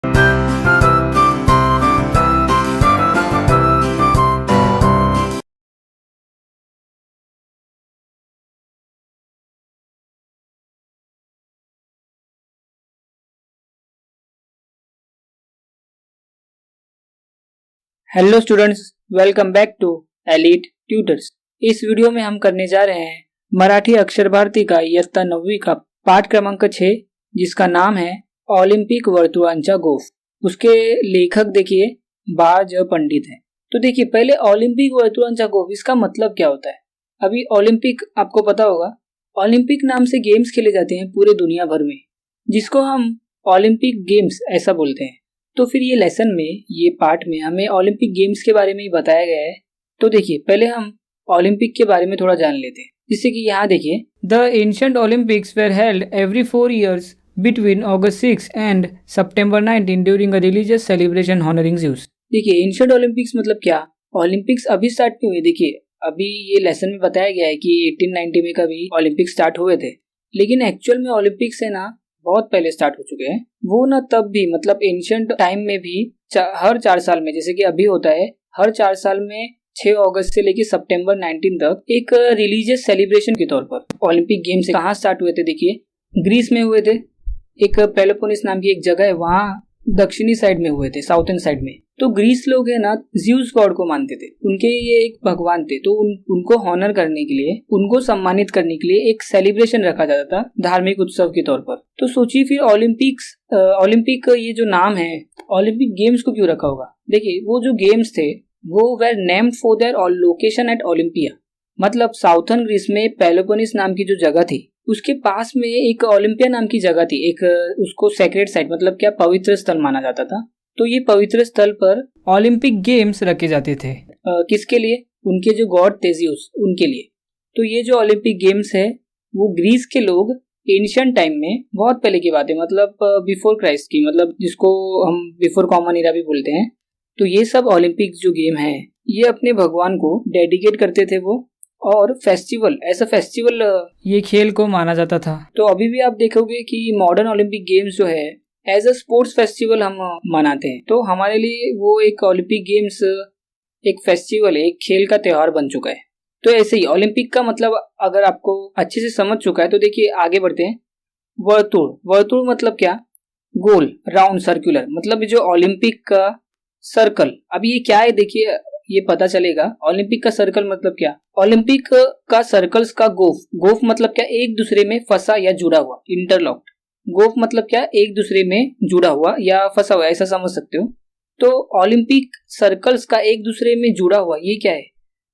Hello students, welcome back to Elite Tutors. इस video में हम करने जा रहे हैं मराठी अक्षर भारती का इयत्ता 9वीं का पाठ क्रमांक 6, जिसका नाम है ऑलिम्पिक वर्तुळांचा गोफ। उसके लेखक देखिए बा. ज. पंडित हैं। तो देखिए पहले ऑलिम्पिक वर्तुळांचा गोफ, इसका मतलब क्या होता है। अभी ओलंपिक आपको पता होगा, ओलंपिक नाम से गेम्स खेले जाते हैं पूरे दुनिया भर में, जिसको हम ओलंपिक गेम्स ऐसा बोलते हैं। तो फिर ये लेसन में, ये पार्ट में हमें ओलंपिक गेम्स के बारे में ही बताया गया है। तो देखिए पहले हम ओलंपिक के बारे में थोड़ा जान लेते हैं। जिससे कि यहाँ देखिए, the ancient Olympics were held every 4 years between August 6 and September 19 during a religious celebration honouring Zeus. देखिए एंशिएंट ओलंपिक्स मतलब क्या, ओलंपिक्स अभी स्टार्ट नहीं हुए। देखिए अभी ये लेसन में बताया गया है कि 1890 में कभी ओलंपिक स्टार्ट हुए थे, लेकिन एक्चुअल में ओलंपिक्स है ना बहुत पहले स्टार्ट हो चुके हैं। वो ना तब भी, मतलब एंशिएंट टाइम में भी हर 4 साल में, जैसे कि अभी होता है हर 4 साल में 6 अगस्त से लेकर सितंबर 19 तक एक रिलीजियस सेलिब्रेशन के तौर पर ओलंपिक गेम्स कहाँ स्टार्ट हुए थे। देखिए ग्रीस में हुए थे, एक पेलोपोनेस नाम की एक जगह है, वहाँ दक्षिणी साइड में हुए थे, साउथर्न साइड में। तो ग्रीस लोग है ना ज़्यूस गॉड को मानते थे, उनके ये एक भगवान थे। तो उनको हॉनर करने के लिए, उनको सम्मानित करने के लिए एक सेलिब्रेशन रखा जाता था धार्मिक उत्सव के तौर पर। तो सोचिए फिर ओलंपिक ये जो नाम है, ओलंपिक गेम्स को क्यों रखा होगा। देखिए वो जो गेम्स थे वो were named for their location at Olympia. मतलब साउथर्न ग्रीस में पेलोपोनेस नाम की जो जगह थी, उसके पास में एक ओलंपिया नाम की जगह थी, एक उसको सेक्रेड साइट, मतलब क्या पवित्र स्थल माना जाता था। तो ये पवित्र स्थल पर ओलंपिक गेम्स रखे जाते थे। किसके लिए, उनके जो गॉड थे ज़्यूस, उनके लिए। तो ये जो ओलंपिक गेम्स है वो ग्रीस के लोग एंशिएंट टाइम में, बहुत पहले की बात है, मतलब बिफोर क्राइस्ट की, मतलब जिसको हम बिफोर कॉमन एरा भी बोलते हैं। तो ये सब ओलंपिक जो गेम है ये अपने भगवान को डेडिकेट करते थे वो, और फेस्टिवल, ऐसा फेस्टिवल ये खेल को माना जाता था। तो अभी भी आप देखोगे कि मॉडर्न ओलंपिक गेम्स जो है एज अ स्पोर्ट्स फेस्टिवल हम मनाते हैं। तो हमारे लिए वो एक ओलंपिक गेम्स एक फेस्टिवल है, एक खेल का त्योहार बन चुका है। तो ऐसे ही ओलंपिक का मतलब अगर आपको अच्छे से समझ चुका है तो देखिए आगे बढ़ते हैं। वर्तुल मतलब क्या, गोल, राउंड, सर्कुलर, मतलब जो ओलंपिक का सर्कल। अब ये क्या है देखिए, ये पता चलेगा। ओलंपिक का सर्कल मतलब क्या, ओलंपिक का सर्कल्स का गोफ मतलब क्या, एक दूसरे में फंसा या जुड़ा हुआ, इंटरलॉक्ड। गोफ मतलब क्या, एक दूसरे में जुड़ा हुआ या फंसा हुआ, ऐसा समझ सकते हो। तो ओलंपिक सर्कल्स का एक दूसरे में जुड़ा हुआ, ये क्या है।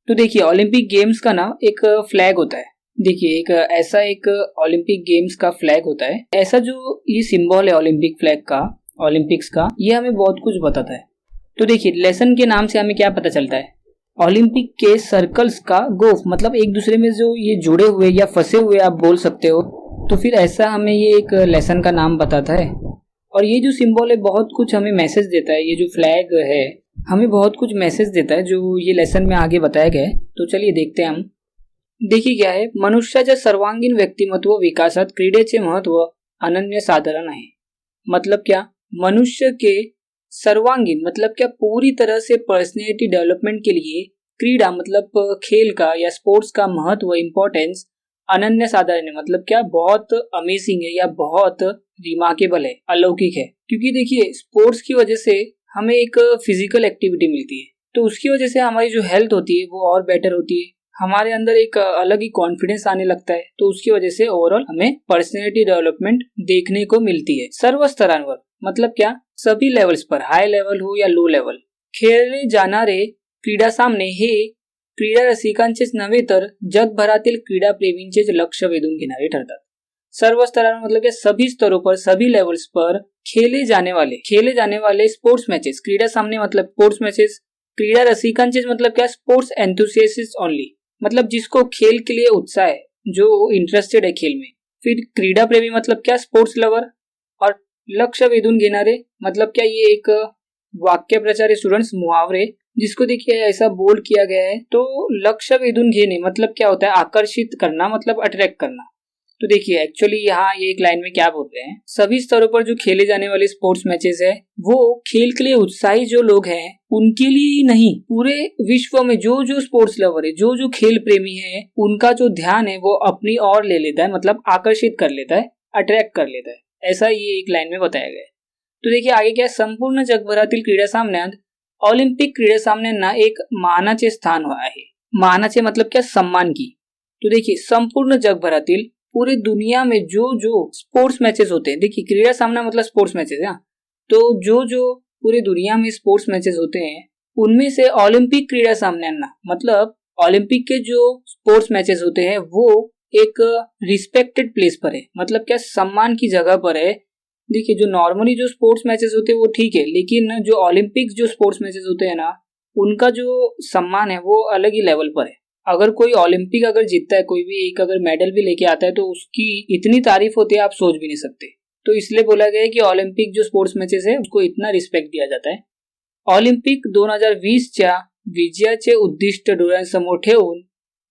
तो देखिए ओलंपिक गेम्स का ना एक फ्लैग होता है। देखिए एक ऐसा एक ओलंपिक गेम्स का फ्लैग होता है। ऐसा जो ये सिंबल है ओलंपिक फ्लैग का, ओलंपिक्स का, ये हमें बहुत कुछ बताता है। तो देखिए लेसन के नाम से हमें क्या पता चलता है, ओलंपिक के सर्कल्स का गोफ मतलब एक दूसरे में जो ये जुड़े हुए या फंसे हुए आप बोल सकते हो। तो फिर ऐसा हमें ये एक लेसन का नाम बताता है। और ये जो सिंबल है बहुत कुछ हमें मैसेज देता है। ये जो फ्लैग है हमें बहुत कुछ मैसेज देता है जो ये लेसन में आगे बताया गया है। तो चलिए देखते हैं हम। देखिए क्या है, मनुष्याच्या सर्वांगीण व्यक्तिमत्व विकासात क्रीडेचे महत्व अनन्यसाधारण आहे। मतलब क्या, मनुष्य के सर्वांगीण मतलब क्या, पूरी तरह से पर्सनैलिटी डेवलपमेंट के लिए क्रीड़ा मतलब खेल का या स्पोर्ट्स का महत्व, इम्पोर्टेंस अनन्य साधारण है। मतलब क्या, बहुत अमेजिंग है या बहुत रिमार्केबल है, अलौकिक है। क्योंकि देखिए स्पोर्ट्स की वजह से हमें एक फिजिकल एक्टिविटी मिलती है, तो उसकी वजह से हमारी जो हेल्थ होती है वो और बेटर होती है। हमारे अंदर एक अलग ही कॉन्फिडेंस आने लगता है। तो उसकी वजह से ओवरऑल हमें पर्सनैलिटी डेवलपमेंट देखने को मिलती है। सर्व स्तरांवर मतलब क्या, सभी लेवल्स पर, हाई लेवल हो या लो लेवल, खेळले जाणारे क्रीडा सामने हे क्रीडा रसिकांचेच नव्हे तर जगभरातील क्रीडा प्रेमींचेच लक्ष वेधून घेणारे ठरतात। सर्व स्तरांवर मतलब कि सभी स्तरों पर, सभी लेवल्स पर खेले जाने वाले स्पोर्ट्स मैचेस, क्रीडा सामने मतलब स्पोर्ट्स मैचेस, क्रीडा रसिकांचेच मतलब क्या, स्पोर्ट्स एंथुसियास्ट्स ओनली, मतलब जिसको खेल के लिए उत्साह है, जो इंटरेस्टेड है खेल में। फिर क्रीडा प्रेमी मतलब क्या, स्पोर्ट्स लवर। और लक्ष वेधून घेणारे मतलब क्या, ये एक वाक्य प्रचार है स्टूडेंट्स, मुहावरे, जिसको देखिए ऐसा बोल्ड किया गया है। तो लक्ष्य वेधून घेने मतलब क्या होता है, आकर्षित करना, मतलब अट्रैक्ट करना। तो देखिए एक्चुअली यहाँ ये एक लाइन में क्या बोल रहे हैं, सभी स्तरों पर जो खेले जाने वाले स्पोर्ट्स मैचेस है वो खेल के लिए उत्साही जो लोग हैं उनके लिए ही नहीं, पूरे विश्व में जो जो स्पोर्ट्स लवर है, जो जो खेल प्रेमी है, उनका जो ध्यान है वो अपनी ओर ले लेता है, मतलब आकर्षित कर लेता है, अट्रैक्ट कर लेता है, ऐसा ये एक लाइन में बताया गया है। तो देखिए आगे क्या, संपूर्ण जगभरातील क्रीडा सामन्यात ऑलिम्पिक क्रीडा सामन्यांना एक मानाचे स्थान आहे। मानाचे मतलब क्या, सम्मान की। तो देखिए संपूर्ण जगभरातील, पूरे दुनिया में जो जो स्पोर्ट्स मैचेस होते हैं, देखिए क्रीडा सामना मतलब स्पोर्ट्स मैचेस है, तो जो जो पूरे दुनिया में स्पोर्ट्स मैचेस होते हैं उनमें से ऑलिम्पिक क्रीडा सामन्यांना मतलब ओलंपिक के जो स्पोर्ट्स मैचेस होते हैं वो एक रिस्पेक्टेड प्लेस पर है, मतलब क्या, सम्मान की जगह पर है। देखिए जो नॉर्मली जो स्पोर्ट्स मैचेस होते हैं वो ठीक है, लेकिन जो ओलंपिक जो स्पोर्ट्स मैचेस होते हैं ना, उनका जो सम्मान है वो अलग ही लेवल पर है। अगर कोई ओलंपिक अगर जीतता है, कोई भी एक अगर मेडल भी लेके आता है, तो उसकी इतनी तारीफ होती है आप सोच भी नहीं सकते। तो इसलिए बोला गया है कि ओलंपिक जो स्पोर्ट्स मैचेस है उसको इतना रिस्पेक्ट दिया जाता है। ऑलिम्पिक 2020च्या विजयाचे उद्दिष्ट डोळ्यांसमोर ठेवून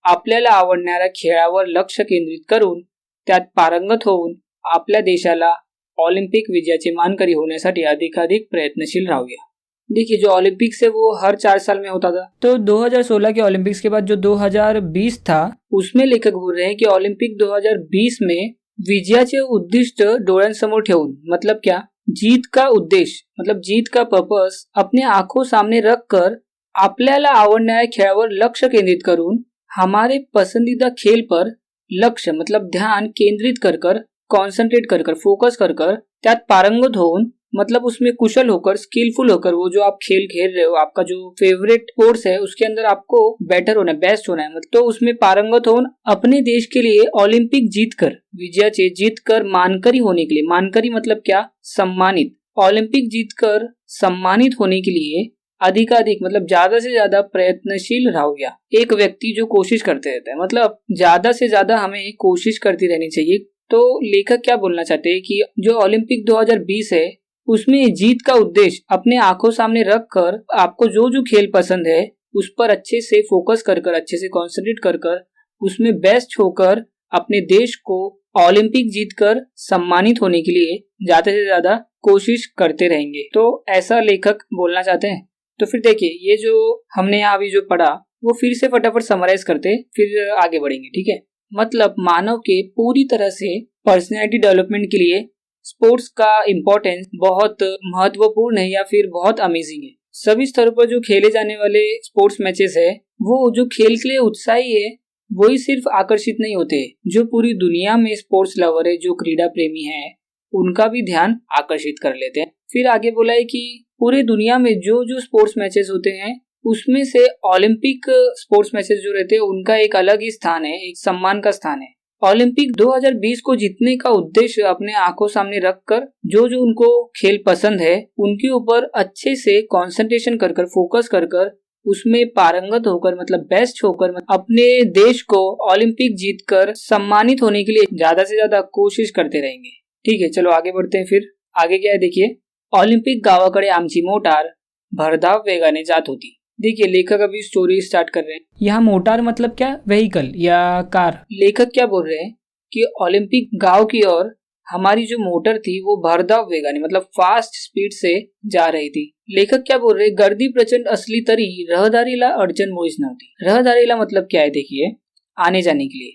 आपल्याला आवडणाऱ्या खेळावर लक्ष केंद्रित करून त्यात पारंगत होऊन आपल्या देशाला ऑलिम्पिक विजयाचे मानकरी होण्यासाठी अधिकाधिक प्रयत्नशील राहूया। देखिए जो ओलंपिक्स है वो हर 4 साल में होता था, तो 2016 के ओलंपिक्स के बाद जो 2020 था उसमें लेखक बोल रहे हैं कि ओलंपिक 2020 में विजयाचे उद्दिष्ट डोळ्यांसमोर ठेवून, मतलब क्या, जीत का उद्देश्य मतलब जीत का पर्पस अपने आंखों सामने रखकर आपल्याला आवडणाऱ्या खेळावर लक्ष केंद्रित करून हमारे पसंदीदा खेल पर लक्ष्य मतलब ध्यान केंद्रित कर कॉन्सेंट्रेट कर फोकस कर त्यात पारंगत होऊन, मतलब उसमें कुशल होकर, स्किलफुल होकर, वो जो आप खेल खेल रहे हो, आपका जो फेवरेट स्पोर्ट्स है उसके अंदर आपको बेटर होना है, बेस्ट होना है, मतलब तो उसमें पारंगत होन अपने देश के लिए ओलंपिक जीतकर, विजयाचे जीतकर मानकरी होने के लिए, मानकरी मतलब क्या, सम्मानित, ओलंपिक जीतकर सम्मानित होने के लिए अधिकाधिक मतलब ज्यादा से ज्यादा प्रयत्नशील राहूया। एक व्यक्ति जो कोशिश करते रहता है, मतलब ज्यादा से ज्यादा हमें कोशिश करती रहनी चाहिए। तो लेखक क्या बोलना चाहते हैं कि जो ओलंपिक 2020 है उसमें जीत का उद्देश्य अपने आंखों सामने रखकर आपको जो जो खेल पसंद है उस पर अच्छे से फोकस कर अच्छे से कॉन्सेंट्रेट कर उसमें बेस्ट होकर अपने देश को ओलंपिक जीतकर सम्मानित होने के लिए ज्यादा से ज्यादा कोशिश करते रहेंगे। तो ऐसा लेखक बोलना चाहते हैं। तो फिर देखिए ये जो हमने यहाँ अभी जो पढ़ा वो फिर से फटाफट समराइज करते फिर आगे बढ़ेंगे, ठीक है। मतलब मानव के पूरी तरह से पर्सनैलिटी डेवलपमेंट के लिए स्पोर्ट्स का इम्पोर्टेंस बहुत महत्वपूर्ण है या फिर बहुत अमेजिंग है। सभी स्तरों पर जो खेले जाने वाले स्पोर्ट्स मैचेस है वो जो खेल के लिए उत्साही है वही सिर्फ आकर्षित नहीं होते, जो पूरी दुनिया में स्पोर्ट्स लवर है, जो क्रीडा प्रेमी है, उनका भी ध्यान आकर्षित कर लेते हैं। फिर आगे बोला है कि पूरे दुनिया में जो जो स्पोर्ट्स मैचेस होते हैं उसमें से ओलंपिक स्पोर्ट्स मैचेस जो रहते हैं उनका एक अलग ही स्थान है, एक सम्मान का स्थान है। ओलंपिक 2020 को जीतने का उद्देश्य अपने आंखों सामने रखकर जो जो उनको खेल पसंद है उनके ऊपर अच्छे से कंसंट्रेशन कर फोकस कर उसमें पारंगत होकर मतलब बेस्ट होकर अपने देश को ओलंपिक जीतकर सम्मानित होने के लिए ज्यादा से ज्यादा कोशिश करते रहेंगे। ठीक है, चलो आगे बढ़ते हैं। फिर आगे क्या है देखिए, ऑलिम्पिक गावाकडे आमची मोटार भरधाव वेगाने जात होती। देखिए लेखक अभी स्टोरी स्टार्ट कर रहे हैं। यहाँ मोटार मतलब क्या, व्हीकल या कार। लेखक क्या बोल रहे हैं कि ओलंपिक गांव की ओर हमारी जो मोटर थी वो भरधाव वेगाने मतलब फास्ट स्पीड से जा रही थी। लेखक क्या बोल रहे हैं, गर्दी प्रचंड असली तरी रहदारीला अडचण मुळीच नव्हती। रहदारीला मतलब क्या है देखिए, आने जाने के लिए।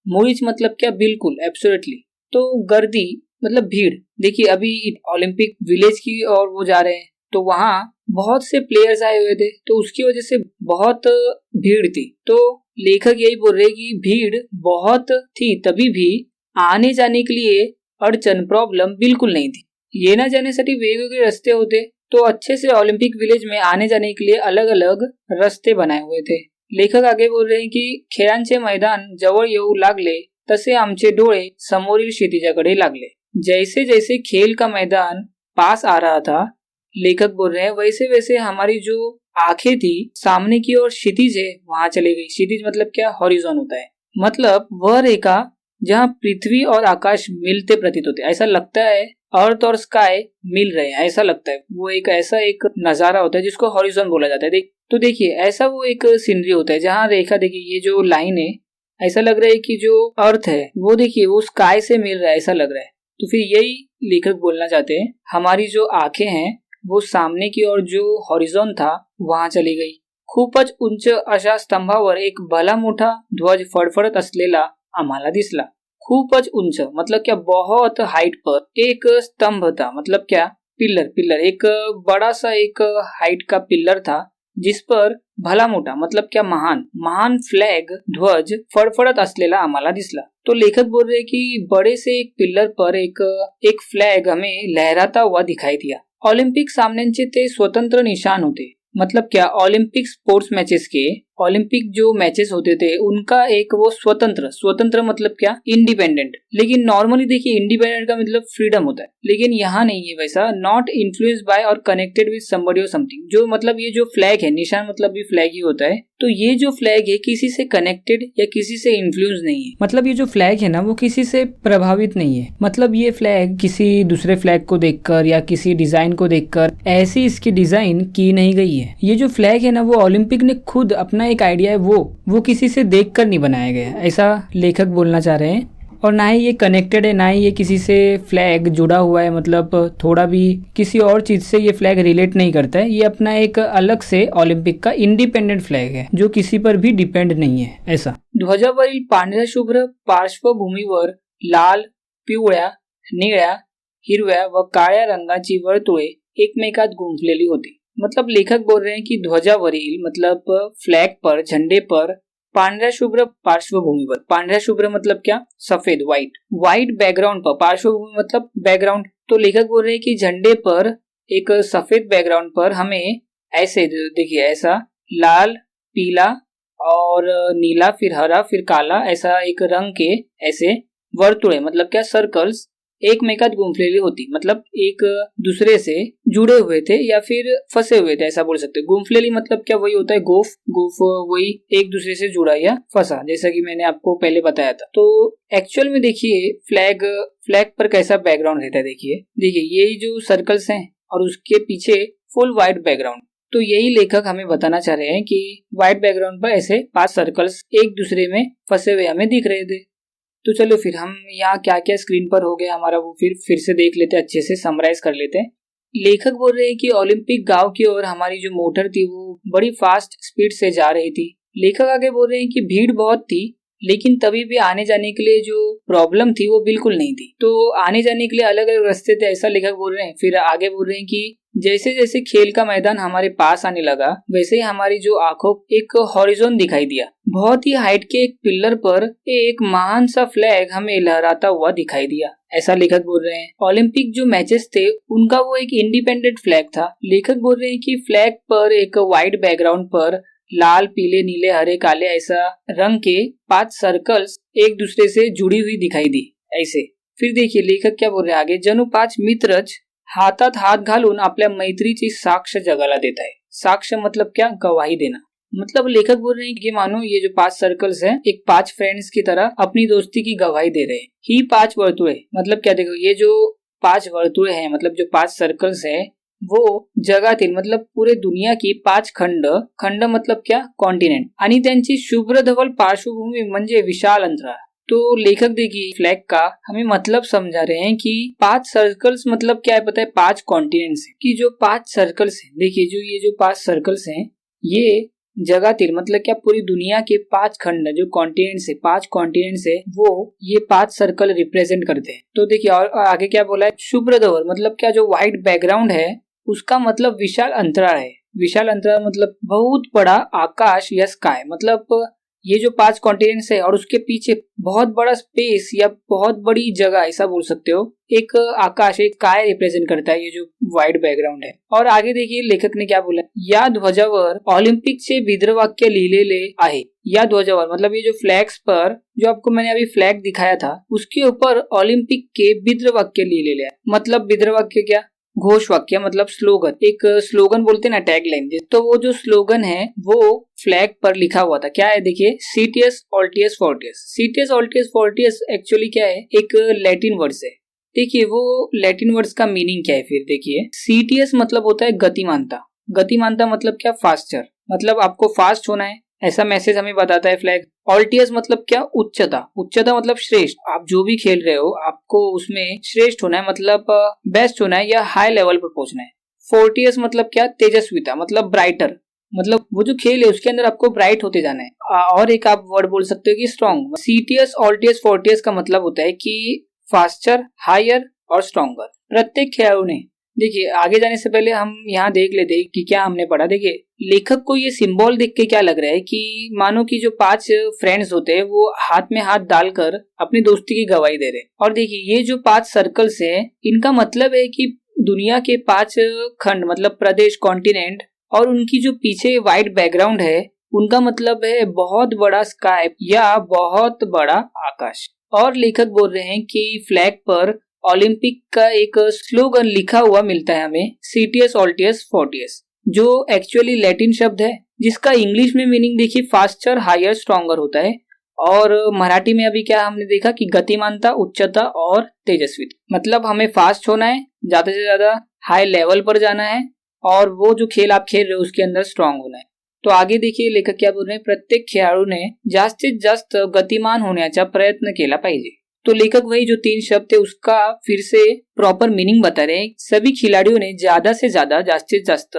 मुळीच मतलब क्या, बिल्कुल, एब्सोल्युटली। तो गर्दी मतलब भीड़। देखिए अभी ओलंपिक विलेज की ओर वो जा रहे हैं तो वहाँ बहुत से प्लेयर्स आए हुए थे तो उसकी वजह से बहुत भीड़ थी। तो लेखक यही बोल रहे कि भीड़ बहुत थी तभी भी आने जाने के लिए अडचण प्रॉब्लम बिल्कुल नहीं थी। येण्या जाण्यासाठी वेगवेगळे रस्ते होते तो अच्छे से ओलंपिक विलेज में आने जाने के लिए अलग अलग रस्ते बनाए हुए थे। लेखक आगे बोल रहे हैं कि खेळांचे मैदान जवळ येऊ लागले तसे आमचे डोळे समोरील क्षितिजाकडे लागले। जैसे जैसे खेल का मैदान पास आ रहा था, लेखक बोल रहे हैं, वैसे वैसे हमारी जो आंखें थी सामने की ओर क्षितिज है वहां चले गई। क्षितिज मतलब क्या, हॉरिजॉन होता है, मतलब वह रेखा जहाँ पृथ्वी और आकाश मिलते प्रतीत होते, ऐसा लगता है अर्थ और स्काई मिल रहे हैं, ऐसा लगता है। वो एक ऐसा एक नजारा होता है जिसको हॉरिजॉन बोला जाता है। तो देखिए ऐसा वो एक सीनरी होता है जहाँ रेखा, देखिए ये जो लाइन है ऐसा लग रहा है कि जो अर्थ है वो देखिए वो स्काई से मिल रहा है, ऐसा लग रहा है। तो फिर यही लेखक बोलना चाहते हैं, हमारी जो आंखें हैं वो सामने की ओर जो हॉरिझॉन था वहां चली गई। खूपच उंच अशा स्तंभावर एक भला मोठा ध्वज फडफडत असलेला आम्हाला दिसला। खूपच उंच मतलब क्या, बहुत हाइट पर एक स्तंभ था, मतलब क्या, पिलर पिलर एक बड़ा सा एक हाइट का पिलर था जिस पर भला मोठा मतलब क्या, महान महान फ्लैग ध्वज फडफडत असलेला आम्हाला दिसला। तो लेखक बोल रहे कि बड़े से एक पिलर पर एक फ्लैग हमें लहराता हुआ दिखाई दिया। ऑलिम्पिक सामन्यांचे ते स्वतंत्र निशान होते, मतलब क्या, ओलंपिक स्पोर्ट्स मैचेस के ओलंपिक जो मैचेस होते थे उनका एक वो स्वतंत्र, स्वतंत्र मतलब क्या, इंडिपेंडेंट। लेकिन नॉर्मली देखिए इंडिपेंडेंट का मतलब फ्रीडम होता है, लेकिन यहाँ नहीं है वैसा। नॉट इन्फ्लुएंस्ड बाय और कनेक्टेड विद समबडी और समथिंग, जो मतलब ये जो फ्लैग है, निशान मतलब भी फ्लैग ही होता है, तो ये जो फ्लैग है किसी से कनेक्टेड या किसी से इन्फ्लुएंस नहीं है। मतलब ये जो फ्लैग है ना वो किसी से प्रभावित नहीं है। मतलब ये फ्लैग किसी दूसरे फ्लैग को देखकर या किसी डिजाइन को देखकर ऐसी इसकी डिजाइन की नहीं गई है। ये जो फ्लैग है ना वो ओलंपिक ने खुद अपना एक आइडिया है वो किसी से देखकर नहीं बनाया गया, ऐसा लेखक बोलना चाह रहे हैं। और ना ही ये कनेक्टेड है, ना ही ये किसी से फ्लैग जुड़ा हुआ है, मतलब थोड़ा भी किसी और चीज से ये फ्लैग रिलेट नहीं करता है। ये अपना एक अलग से ओलंपिक का इंडिपेंडेंट फ्लैग है जो किसी पर भी डिपेंड नहीं है, ऐसा। ध्वजावरील पांढऱ्या शुभ्र पार्श्वभूमीवर लाल, पिवळ्या, निळ्या, हिरव्या व काळ्या रंगाची वर्तुळे एकमेकात गुंफलेली होती। मतलब लेखक बोल रहे हैं कि ध्वजावरील मतलब फ्लैग पर, झंडे पर पांढऱ्या शुभ्र पार्श्वभूमीवर, पांढऱ्या शुभ्र मतलब क्या, सफेद, व्हाइट, व्हाइट बैकग्राउंड पर, पार्श्वभूमि मतलब बैकग्राउंड। तो लेखक बोल रहे हैं कि झंडे पर एक सफेद बैकग्राउंड पर हमें ऐसे देखिए, ऐसा लाल, पीला और नीला, फिर हरा, फिर काला, ऐसा एक रंग के ऐसे वर्तुळे मतलब क्या, सर्कल्स एकमेकात गुंफलेली होती, मतलब एक दूसरे से जुड़े हुए थे या फिर फंसे हुए थे, ऐसा बोल सकते हैं। गुंफलेली मतलब क्या, वही होता है गोफ, गोफ वही एक दूसरे से जुड़ा या फंसा, जैसा कि मैंने आपको पहले बताया था। तो एक्चुअल में देखिए फ्लैग पर कैसा बैकग्राउंड रहता है, देखिए ये जो सर्कल्स हैं और उसके पीछे फुल व्हाइट बैकग्राउंड। तो यही लेखक हमें बताना चाह रहे हैं कि व्हाइट बैकग्राउंड पर ऐसे 5 सर्कल्स एक दूसरे में फंसे हुए हमें दिख रहे थे। तो चलो फिर हम यहाँ क्या क्या स्क्रीन पर हो गया हमारा वो फिर से देख लेते हैं, अच्छे से समराइज कर लेते हैं। लेखक बोल रहे हैं कि ओलंपिक गांव की ओर हमारी जो मोटर थी वो बड़ी फास्ट स्पीड से जा रही थी। लेखक आगे बोल रहे हैं कि भीड़ बहुत थी, लेकिन तभी भी आने जाने के लिए जो प्रॉब्लम थी वो बिल्कुल नहीं थी। तो आने जाने के लिए अलग अलग रास्ते थे, ऐसा लेखक बोल रहे हैं। फिर आगे बोल रहे हैं कि जैसे जैसे खेल का मैदान हमारे पास आने लगा वैसे ही हमारी जो आंखों एक हॉरिजॉन दिखाई दिया। बहुत ही हाइट के एक पिलर पर एक महान सा फ्लैग हमें लहराता हुआ दिखाई दिया, ऐसा लेखक बोल रहे हैं। ओलंपिक जो मैचेस थे उनका वो एक इंडिपेंडेंट फ्लैग था। लेखक बोल रहे हैं कि फ्लैग पर एक व्हाइट बैकग्राउंड पर लाल, पीले, नीले, हरे, काले ऐसा रंग के 5 सर्कल्स एक दूसरे से जुड़ी हुई दिखाई दी, ऐसे। फिर देखिए लेखक क्या बोल रहे हैं आगे, जणू 5 मित्रच हातात हात घालून आपल्या मैत्रीची साक्ष जगाला देत आहे। साक्ष मतलब क्या, गवाही देना। मतलब लेखक बोल रहे हैं कि मानो ये जो 5 सर्कल्स हैं एक 5 फ्रेंड्स की तरह अपनी दोस्ती की गवाही दे रहे हैं। ही 5 वर्तुळे मतलब क्या, देखो ये जो 5 वर्तुळे हैं मतलब जो 5 सर्कल्स हैं वो जगातील मतलब पूरे दुनिया की 5 खंड मतलब क्या, कॉन्टिनेंट, आणि त्यांची शुभ्र धवल पार्श्वभूमी म्हणजे विशाल अंतराळ। तो लेखक देखिए फ्लैग का हमें मतलब समझा रहे हैं कि 5 सर्कल्स मतलब क्या है पता है, 5 कॉन्टिनेंट्स है कि जो 5 सर्कल्स हैं, देखिए जो ये जो 5 सर्कल्स हैं ये जगातील मतलब क्या, पूरी दुनिया के 5 खंड जो कॉन्टिनेंट्स है, 5 कॉन्टिनेंट्स है वो ये 5 सर्कल रिप्रेजेंट करते हैं। तो देखिए और आगे क्या बोला है, शुभ्र धवल मतलब क्या, जो व्हाइट बैकग्राउंड है उसका मतलब विशाल अंतराल है। विशाल अंतराल मतलब बहुत बड़ा आकाश या स्काई, मतलब ये जो 5 कॉन्टिनेंट्स है और उसके पीछे बहुत बड़ा स्पेस या बहुत बड़ी जगह ऐसा बोल सकते हो, एक आकाश, एक स्काई रिप्रेजेंट करता है ये जो व्हाइट बैकग्राउंड है। और आगे देखिए लेखक ने क्या बोला, या ध्वजावर ऑलिम्पिकचे ब्रीदवाक्य लिहिलेले आहे। या ध्वजावर मतलब ये जो फ्लैग्स पर, जो आपको मैंने अभी फ्लैग दिखाया था उसके ऊपर ओलंपिक के ब्रीदवाक्य लिहिलेले है। मतलब ब्रीदवाक्य क्या, घोष वाक्य मतलब स्लोगन, एक स्लोगन बोलते हैं ना, टैग लाइन। तो वो जो स्लोगन है वो फ्लैग पर लिखा हुआ था। क्या है देखिए, citius altius fortius. Citius altius fortius actually क्या है, एक लैटिन वर्ड्स है। देखिए वो लैटिन वर्ड्स का मीनिंग क्या है, फिर देखिए सीटीएस मतलब होता है गतिमानता। गतिमानता मतलब क्या, फास्टर, मतलब आपको फास्ट होना है ऐसा मैसेज हमें बताता है फ्लैग। ऑल्टियस मतलब क्या? उच्चता। उच्चता मतलब श्रेष्ठ। आप जो भी खेल रहे हो आपको उसमें श्रेष्ठ होना है, मतलब बेस्ट होना है या हाई लेवल पर पहुंचना है। फोर्टियस मतलब क्या? तेजस्विता, मतलब ब्राइटर, मतलब वो जो खेल है उसके अंदर आपको ब्राइट होते जाना है। और एक आप वर्ड बोल सकते हो कि स्ट्रॉन्ग। सीटियस, ऑल्टियस, फोर्टियस का मतलब होता है कि फास्टर, हायर और स्ट्रॉन्गर। प्रत्येक खिलाड़ी ने, देखिए आगे जाने से पहले हम यहाँ देख लेते हैं कि क्या हमने पढ़ा। देखिए लेखक को ये सिंबल देख के क्या लग रहा है कि मानो कि जो 5 फ्रेंड्स होते हैं वो हाथ में हाथ डालकर अपनी दोस्ती की गवाही दे रहे हैं। और देखिए ये जो 5 सर्कल्स हैं इनका मतलब है कि दुनिया के 5 खंड, मतलब प्रदेश, कॉन्टिनेंट, और उनकी जो पीछे व्हाइट बैकग्राउंड है उनका मतलब है बहुत बड़ा स्काई या बहुत बड़ा आकाश। और लेखक बोल रहे हैं कि फ्लैग पर ओलंपिक का एक स्लोगन लिखा हुआ मिलता है हमें, सीटियस, ऑल्टियस, फोर्टियस, जो एक्चुअली लैटिन शब्द है जिसका इंग्लिश में मीनिंग देखिए फास्टर, हायर, स्ट्रॉन्गर होता है। और मराठी में अभी क्या हमने देखा कि गतिमानता, उच्चता और तेजस्विता। मतलब हमें फास्ट होना है, ज्यादा से ज्यादा हाई लेवल पर जाना है, और वो जो खेल आप खेल रहे हो उसके अंदर स्ट्रॉन्ग होना है। तो आगे देखिए लेखक क्या बोल रहे हैं, प्रत्येक खेळाडू ने जास्तीत जास्त गतिमान होण्याचा प्रयत्न केला पाहिजे। तो लेखक वही जो 3 शब्द थे उसका फिर से प्रॉपर मीनिंग बता रहे हैं। सभी खिलाड़ियों ने ज्यादा से ज्यादा, जास्तीत जास्त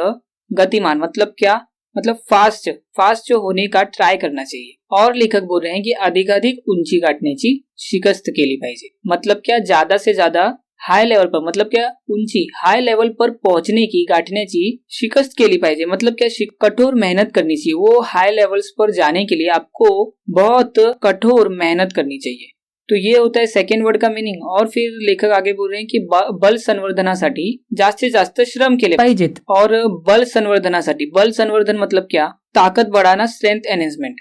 गतिमान मतलब क्या? मतलब फास्ट जो होने का ट्राय करना चाहिए। और लेखक बोल रहे हैं कि अधिकाधिक उंची गाठण्याची शिकस्त केली पाहिजे। मतलब क्या? ज्यादा से ज्यादा हाई लेवल पर, मतलब क्या? ऊंची हाई लेवल पर पहुंचने की, गाठण्याची शिकस्त केली पाहिजे। मतलब क्या? कठोर मेहनत करनी चाहिए। वो हाई लेवल्स पर जाने के लिए आपको बहुत कठोर मेहनत करनी चाहिए। तो ये होता है सेकेंड वर्ड का मीनिंग। और फिर लेखक आगे बोल रहे हैं कि बल संवर्धनासाठी जास्तीत जास्त श्रम केले पाहिजेत। और बल संवर्धनासाठी, बल संवर्धन मतलब क्या? ताकत बढ़ाना, स्ट्रेंथ एनहेंसमेंट।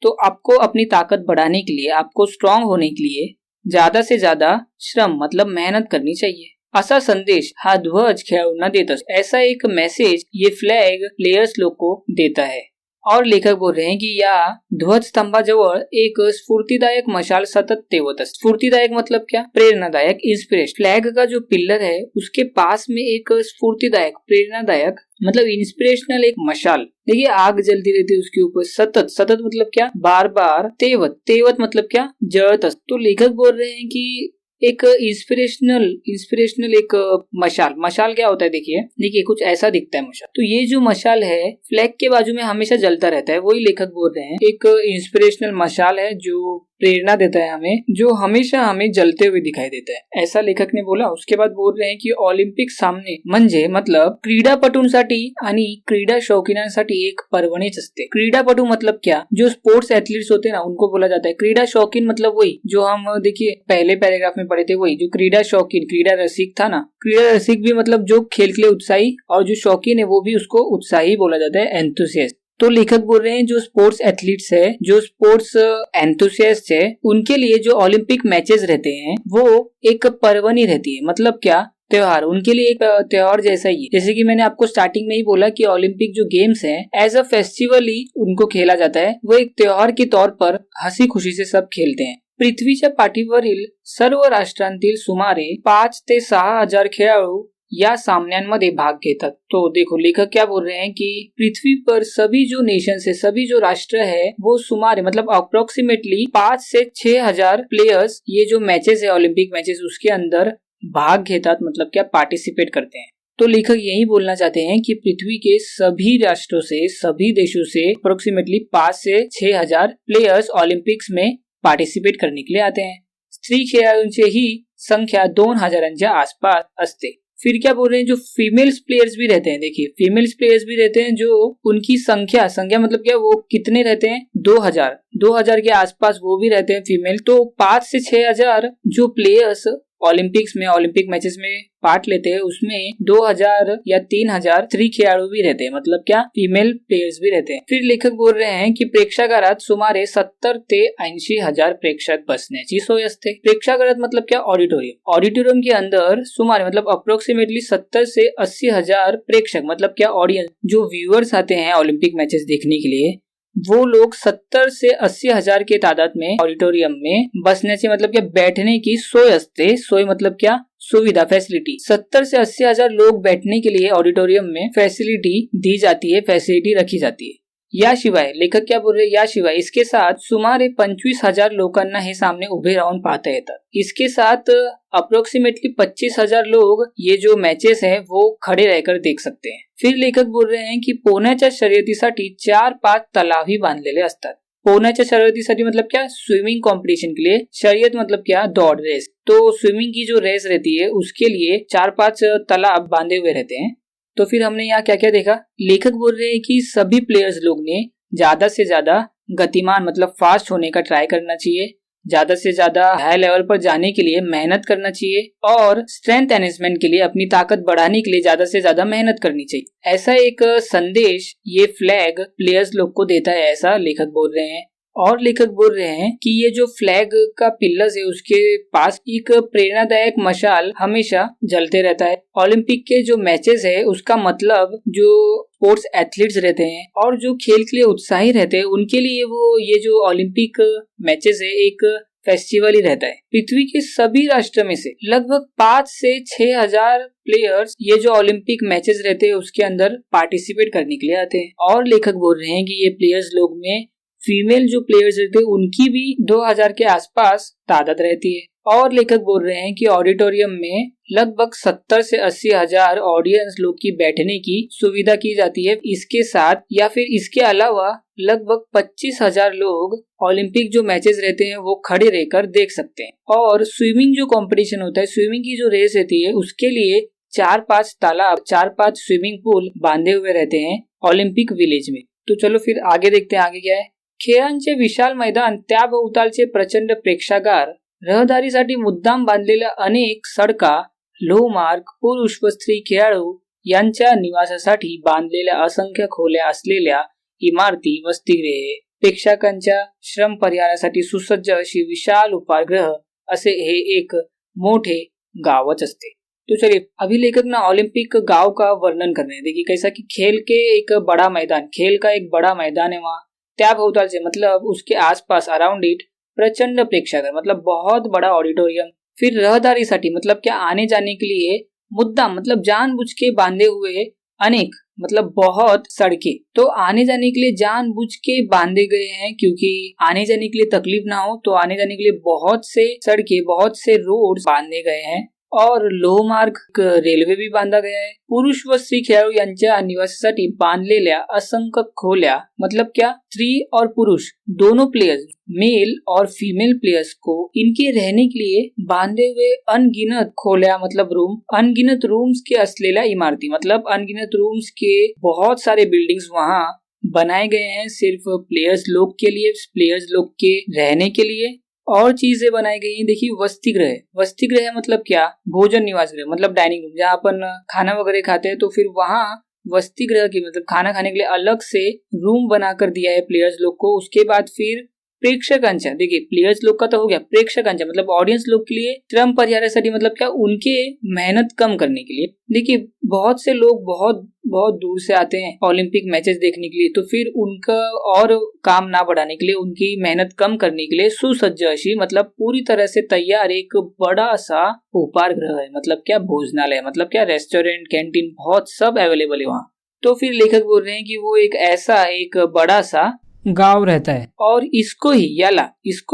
तो आपको अपनी ताकत बढ़ाने के लिए, आपको स्ट्रॉन्ग होने के लिए ज्यादा से ज्यादा श्रम मतलब मेहनत करनी चाहिए। असा संदेश हा ध्वज खेळाडूंना देत असतो। ऐसा एक मैसेज ये फ्लैग प्लेयर्स लोग को देता है। और लेखक बोल रहे हैं कि या ध्वज स्तंभाजवळ एक स्फूर्तिदायक मशाल सतत तेवत असते। स्फूर्तिदायक मतलब क्या? प्रेरणादायक, इंस्पिरेशन। फ्लैग का जो पिलर है उसके पास में एक स्फूर्तिदायक, प्रेरणादायक मतलब इंस्पिरेशनल एक मशाल, देखिए आग जलती रहती है उसके ऊपर सतत। सतत मतलब क्या? बार बार। तेवत मतलब क्या? जलत असते। तो लेखक बोल रहे हैं कि एक इंस्पिरेशनल एक मशाल क्या होता है? देखिए कुछ ऐसा दिखता है मशाल। तो ये जो मशाल है फ्लैग के बाजू में हमेशा जलता रहता है, वही लेखक बोल रहे हैं एक इंस्पिरेशनल मशाल है जो प्रेरणा देता है हमें, जो हमेशा हमें जलते हुए दिखाई देता है, ऐसा लेखक ने बोला। उसके बाद बोल रहे हैं कि ऑलिम्पिक सामने म्हणजे मतलब क्रीडापटूंसाठी आणि क्रीडा शौकीनांसाठी एक पर्वणीच असते। क्रीडापटू मतलब क्या? जो स्पोर्ट्स एथलीट्स होते हैं ना उनको बोला जाता है। क्रीडा शौकीन मतलब वही जो हम देखिए पहले पैराग्राफ में पढ़े थे, वही जो क्रीडा शौकीन, क्रीडा रसिक था ना। क्रीडा रसिक भी मतलब जो खेल के लिए उत्साही, और जो शौकीन है वो भी उसको उत्साही बोला जाता है, एंथुसियास्ट। तो लेखक बोल रहे हैं जो स्पोर्ट्स एथलीट्स है, जो स्पोर्ट्स एंथुसियास्ट है, उनके लिए जो ओलंपिक मैचेस रहते हैं वो एक पर्वणी रहती है। मतलब क्या? त्योहार। उनके लिए एक त्योहार जैसा ही। जैसे कि मैंने आपको स्टार्टिंग में ही बोला कि ओलंपिक जो गेम्स हैं एज अ फेस्टिवल ही उनको खेला जाता है, वो एक त्योहार के तौर पर हंसी खुशी से सब खेलते हैं। पृथ्वीच्या पाठीवरील सर्व राष्ट्रांतील सुमारे 5 ते 6 हजार खेळाडू या सामन्यांमध्ये भाग घेतात। तो देखो लेखक क्या बोल रहे हैं कि पृथ्वी पर सभी जो नेशंस है, सभी जो राष्ट्र है, वो सुमारे मतलब अप्रोक्सीमेटली 5 से 6 हजार प्लेयर्स ये जो मैचेस है ओलंपिक मैचेस उसके अंदर भाग घेतात, मतलब क्या? पार्टिसिपेट करते हैं। तो लेखक यही बोलना चाहते हैं कि पृथ्वी के सभी राष्ट्रों से, सभी देशों से अप्रोक्सीमेटली 5 से 6 हजार प्लेयर्स ओलंपिक्स में पार्टिसिपेट करने के लिए आते हैं। स्त्री खेळाडूंची ही संख्या 2000च्या आसपास असते। फिर क्या बोल रहे हैं, जो फीमेल्स प्लेयर्स भी रहते हैं, देखिए फीमेल्स प्लेयर्स भी रहते हैं, जो उनकी संख्या मतलब क्या? वो कितने रहते हैं? 2000 के आसपास वो भी रहते हैं फीमेल। तो 5 से 6 हजार जो प्लेयर्स ओलंपिक्स में, ओलंपिक मैचेस में पार्ट लेते हैं उसमें 2000 या 3000 स्त्री खेळाडू भी रहते हैं, मतलब क्या? फीमेल प्लेयर्स भी रहते हैं। फिर लेखक बोल रहे हैं कि प्रेक्षागारात सुमारे 70 ते 80 हजार प्रेक्षक बसण्याची सोय असते। प्रेक्षागारात मतलब क्या? ऑडिटोरियम। ऑडिटोरियम के अंदर सुमारे मतलब अप्रोक्सीमेटली 70 से 80 हजार प्रेक्षक मतलब क्या? ऑडियंस, जो व्यूअर्स आते हैं ओलंपिक मैचेस देखने के लिए, वो लोग 70 से 80 हजार के तादाद में ऑडिटोरियम में बसण्याची मतलब क्या? बैठने की सोय असते। सोय मतलब क्या? सुविधा, फैसिलिटी। 70 से 80 हजार लोग बैठने के लिए ऑडिटोरियम में फैसिलिटी दी जाती है, फैसिलिटी रखी जाती है। या शिवाय लेखक क्या बोल रहे हैं, या शिवाय इसके साथ सुमारे 25,000 लोकांना हे सामने उभे राहून पाहता येतात. इसके साथ अप्रोक्सीमेटली 25,000 लोग ये जो मैचेस है वो खड़े रहकर देख सकते हैं. फिर लेखक बोल रहे हैं की पोहण्याच्या शर्यतीसाठी 4-5 तलावही बांधलेले असतात. पोहण्याच्या शर्यतीसाठी मतलब क्या, स्विमिंग कंपटीशन के लिए. शर्यत मतलब क्या, दौड़ रेस. तो स्विमिंग की जो रेस रहती है उसके लिए 4-5 तालाब बांधे हुए रहते हैं. तो फिर हमने यहाँ क्या क्या देखा, लेखक बोल रहे हैं कि सभी प्लेयर्स लोग ने ज्यादा से ज्यादा गतिमान मतलब फास्ट होने का ट्राई करना चाहिए, ज्यादा से ज्यादा हाई लेवल पर जाने के लिए मेहनत करना चाहिए और स्ट्रेंथ एनहेंसमेंट के लिए अपनी ताकत बढ़ाने के लिए ज्यादा से ज्यादा मेहनत करनी चाहिए. ऐसा एक संदेश ये फ्लैग प्लेयर्स लोग को देता है, ऐसा लेखक बोल रहे हैं. और लेखक बोल रहे हैं कि ये जो फ्लैग का पिलर्स है उसके पास एक प्रेरणादायक मशाल हमेशा जलते रहता है. ओलंपिक के जो मैचेस है उसका मतलब जो स्पोर्ट्स एथलीट्स रहते हैं और जो खेल के लिए उत्साही रहते हैं उनके लिए वो ये जो ओलंपिक मैचेस है एक फेस्टिवल ही रहता है. पृथ्वी के सभी राष्ट्र में से लगभग 5 से 6,000 प्लेयर्स ये जो ओलंपिक मैचेस रहते हैं उसके अंदर पार्टिसिपेट करने के लिए आते हैं. और लेखक बोल रहे हैं कि ये प्लेयर्स लोग में फीमेल जो प्लेयर्स रहते हैं उनकी भी 2,000 के आसपास तादाद रहती है. और लेखक बोल रहे हैं कि ऑडिटोरियम में लगभग 70 से 80,000 ऑडियंस लोग की बैठने की सुविधा की जाती है. इसके साथ या फिर इसके अलावा लगभग 25,000 लोग ओलंपिक जो मैचेस रहते हैं वो खड़े रहकर देख सकते हैं. और स्विमिंग जो कंपटीशन होता है, स्विमिंग की जो रेस रहती है उसके लिए 4-5 तालाब, 4-5 स्विमिंग पूल बांधे हुए रहते हैं ओलंपिक विलेज में. तो चलो फिर आगे देखते हैं आगे क्या है. खेळांचे विशाल मैदान, त्याभोवतालचे प्रचंड प्रेक्षागार, रहदारीसाठी मुद्दाम बांधलेल्या अनेक सडका, लोहमार्ग, पुरुष व स्त्री खेळाडू यांच्या निवासासाठी बांधलेल्या असंख्य खोल्या असलेल्या इमारती, वसतिगृहे, प्रेक्षकांच्या श्रम परिहारासाठी सुसज्ज अशी विशाल उपाहारगृह असे हे एक मोठे गावच असते. तो चलिए अभी लेखक ना ओलंपिक गांव का वर्णन कर रहे हैं. देखिए कैसा कि खेल के एक बड़ा मैदान, खेल का एक बड़ा मैदान है वहाँ. त्याभोवताल से मतलब उसके आसपास, अराउंड इट प्रचंड प्रेक्षागार मतलब बहुत बड़ा ऑडिटोरियम. फिर रहदारीसाठी मतलब क्या, आने जाने के लिए, मुद्दाम मतलब जानबूझ के बांधे हुए अनेक मतलब बहुत सड़कें. तो आने जाने के लिए जानबूझ के बांधे गए हैं क्योंकि आने जाने के लिए तकलीफ ना हो, तो आने जाने के लिए बहुत से सड़कें, बहुत से रोड बांधे गए हैं. और लोहमार्ग रेल्वे भी बांधा गया है. पुरुष व स्त्री खेळाडू यांच्या निवासासाठी बांधलेल्या असंख्य खोल्या मतलब क्या, स्त्री और पुरुष दोनों प्लेयर्स, मेल और फीमेल प्लेयर्स को इनके रहने के लिए बांधे हुए अनगिनत खोल्या मतलब रूम, अनगिनत रूम्स के असलेल्या इमारती मतलब अनगिनत रूम्स के बहुत सारे बिल्डिंग्स वहाँ बनाए गए हैं सिर्फ प्लेयर्स लोग के लिए, प्लेयर्स लोग के रहने के लिए. और चीजें बनाई गई हैं. देखिए वसतिगृह, वसतिगृह मतलब क्या, भोजन निवास गृह मतलब डाइनिंग रूम, जहाँ अपन खाना वगैरह खाते हैं. तो फिर वहाँ वसतिगृह की मतलब खाना खाने के लिए अलग से रूम बनाकर दिया है प्लेयर्स लोग को. उसके बाद फिर प्रेक्षकांच्या, देखिए प्लेयर्स लोग का तो हो गया, प्रेक्षकांच्या मतलब ऑडियंस लोग के लिए श्रम परिहारासाठी मतलब क्या, उनके मेहनत कम करने के लिए. देखिए बहुत से लोग बहुत बहुत दूर से आते हैं ओलंपिक मैचेस देखने के लिए, तो फिर उनका और काम ना बढ़ाने के लिए, उनकी मेहनत कम करने के लिए सुसज्ज अशी मतलब पूरी तरह से तैयार एक बड़ा सा उपाहारगृह है मतलब क्या, भोजनालय मतलब क्या, रेस्टोरेंट, कैंटीन बहुत सब अवेलेबल है वहाँ. तो फिर लेखक बोल रहे हैं कि वो एक ऐसा एक बड़ा सा गाव रहता है और इसको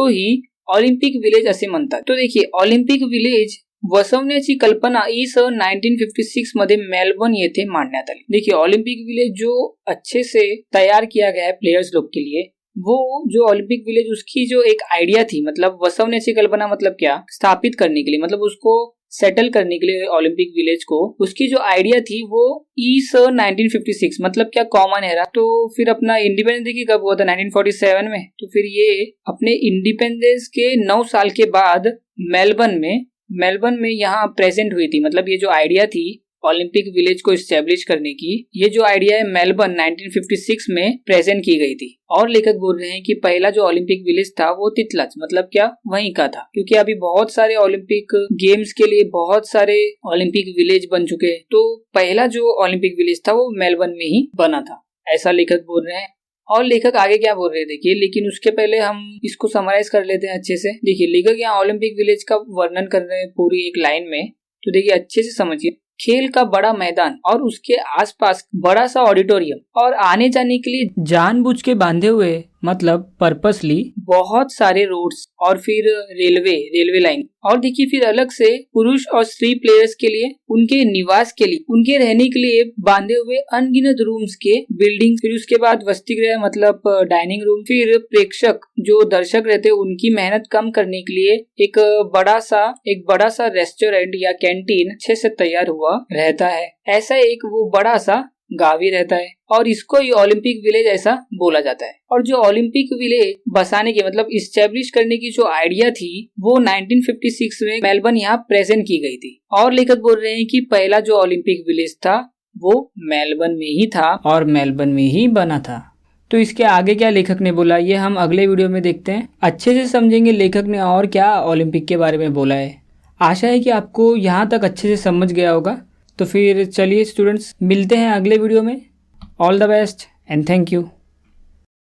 ही ऑलिम्पिक विलेज असे म्हणतात. तो देखिए ऑलिम्पिक विलेज वसवण्याची कल्पना सन 1956 मध्ये मेलबर्न येथे मांडण्यात आली. देखिए ऑलिम्पिक विलेज जो अच्छे से तैयार किया गया है प्लेयर्स लोग के लिए, वो जो ऑलिम्पिक विलेज उसकी जो एक आइडिया थी मतलब वसवण्याची कल्पना मतलब क्या, स्थापित करने के लिए मतलब उसको सेटल करने के लिए ओलंपिक विलेज को, उसकी जो आइडिया थी वो सन 1956 मतलब क्या, कॉमन एरा. तो फिर अपना इंडिपेंडेंस देखिए कब हुआ था, 1947 में. तो फिर ये अपने इंडिपेंडेंस के 9 साल के बाद मेलबर्न में यहाँ प्रेजेंट हुई थी. मतलब ये जो आइडिया थी ओलंपिक विलेज को इस्टेब्लिश करने की, ये जो आइडिया है मेलबर्न 1956 में प्रेजेंट की गई थी. और लेखक बोल रहे हैं कि पहला जो ओलंपिक विलेज था वो तितलाच मतलब क्या, वहीं का था. क्योंकि अभी बहुत सारे ओलंपिक गेम्स के लिए बहुत सारे ओलंपिक विलेज बन चुके हैं, तो पहला जो ओलंपिक विलेज था वो मेलबर्न में ही बना था, ऐसा लेखक बोल रहे हैं. और लेखक आगे क्या बोल रहे हैं देखिए, लेकिन उसके पहले हम इसको समराइज कर लेते हैं अच्छे से. देखिए लेखक यहाँ ओलंपिक विलेज का वर्णन कर रहे हैं पूरी एक लाइन में, तो देखिए अच्छे से समझिए. खेल का बड़ा मैदान और उसके आसपास बड़ा सा ऑडिटोरियम और आने जाने के लिए जानबूझ के बांधे हुए मतलब पर्पसली बहुत सारे रोड्स और फिर रेलवे लाइन। और देखिए फिर अलग से पुरुष और स्त्री प्लेयर्स के लिए उनके निवास के लिए उनके रहने के लिए बांधे हुए अनगिनत रूम्स के बिल्डिंग। फिर उसके बाद वसति गृह मतलब डाइनिंग रूम। फिर प्रेक्षक जो दर्शक रहते हैं उनकी मेहनत कम करने के लिए एक बड़ा सा रेस्टोरेंट या कैंटीन अच्छे से तैयार हुआ रहता है। ऐसा एक वो बड़ा सा गाँव ही रहता है और इसको ही ओलंपिक विलेज ऐसा बोला जाता है। और जो ओलंपिक विलेज बसाने की मतलब इस्टेब्लिश करने की जो आइडिया थी वो 1956 में मेलबर्न यहाँ प्रेजेंट की गई थी। और लेखक बोल रहे हैं कि पहला जो ओलंपिक विलेज था वो मेलबर्न में ही था और मेलबर्न में ही बना था। तो इसके आगे क्या लेखक ने बोला ये हम अगले वीडियो में देखते हैं। अच्छे से समझेंगे लेखक ने और क्या ओलंपिक के बारे में बोला है। आशा है कि आपको यहाँ तक अच्छे से समझ गया होगा। तो फिर चलिए स्टूडेंट्स मिलते हैं अगले वीडियो में। All the best and thank you.